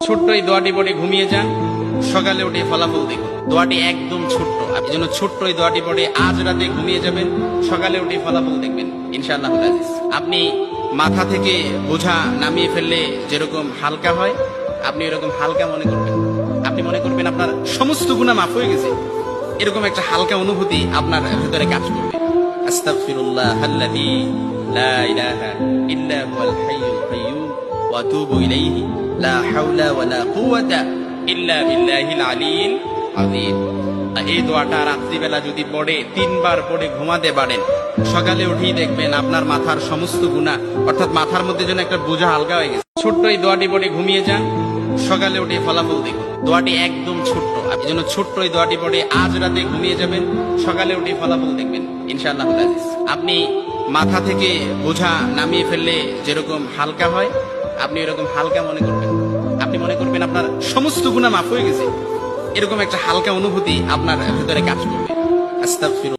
ছোট্ট এই দোয়াটি পড়ে ঘুমিয়ে যান, সকালে উঠে ফলাফল দেখুন। দোয়াটি একদম ছোট্ট, এই জন্য ছোট্ট এই দোয়াটি পড়ে আজ রাতে ঘুমিয়ে যাবেন, সকালে উঠে ফলাফল দেখবেন ইনশাআল্লাহ। আপনি মাথা থেকে বোঝা নামিয়ে ফেললে যেরকম হালকা হয়, আপনি এরকম হালকা মনে করবেন। আপনি মনে করবেন আপনার সমস্ত গুনাহ মাফ হয়ে গেছে, এরকম একটা হালকা অনুভূতি আপনার ভিতরে কাজ করবে। আস্তাগফিরুল্লাহাল্লাযী লা ইলাহা ইল্লা হুয়াল হাইয়ুল কাইয়্যুম ওয়া আতুবু ইলাইহি লা হাওলা ওয়ালা কুওয়াতা ইল্লা বিল্লাহিল আলিয়্যিল আযীম। এই দোয়াটা রাত্রিবেলা যদি পড়ে 3 বার পড়ে ঘুমাতে পারেন, সকালে উঠেই দেখবেন আপনার মাথার সমস্ত গুনাহ, অর্থাৎ মাথার মধ্যে যেন একটা বোঝা হালকা হয়ে গেছে। ছোট্ট এই দোয়াটি পড়ে ঘুমিয়ে যান, সকালে উঠে ফলাফল দেখুন। দোয়াটি একদম ছোট্ট, এই জন্য ছোট্ট এই দোয়াটি পড়ে আজ রাতে ঘুমিয়ে যাবেন, সকালে উঠে ফলাফল দেখবেন ইনশাআল্লাহ। আপনি মাথা থেকে বোঝা নামিয়ে ফেললে যেরকম হালকা হয়, আপনি এরকম হালকা মনে করবেন। আপনি মনে করবেন আপনার সমস্ত গুনাহ মাফ হয়ে গেছে, এরকম একটা হালকা অনুভূতি আপনার ভিতরে কাজ করবে। আস্তাগফিরুল্লাহ।